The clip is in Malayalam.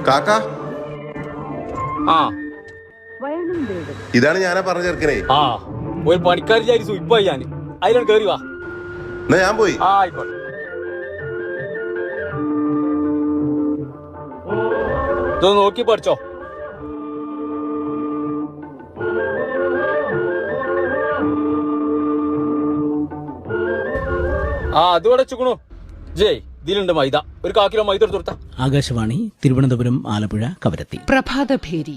കാക്ക ആ ഇതാണ് ഞാനാ പറഞ്ഞ ചെറുക്കനെ. ആ ഒരു പണിക്കാരി വിചാരിച്ചു ഇപ്പൊ ഞാൻ അതിലാണ് കേറി വാ. എന്നാ ഞാൻ പോയി. ആ ആയിക്കോട്ടെ. ഇതൊന്ന് നോക്കി പഠിച്ചോ. ആ അത് അടച്ചുക്കണു. ജയ് ഇതിലുണ്ട് മൈദ. ഒരു 1/4 കിലോ മൈദ എടുത്തു കൊടുത്ത. ആകാശവാണി തിരുവനന്തപുരം, ആലപ്പുഴ, കവരത്തി. പ്രഭാതഭേരി.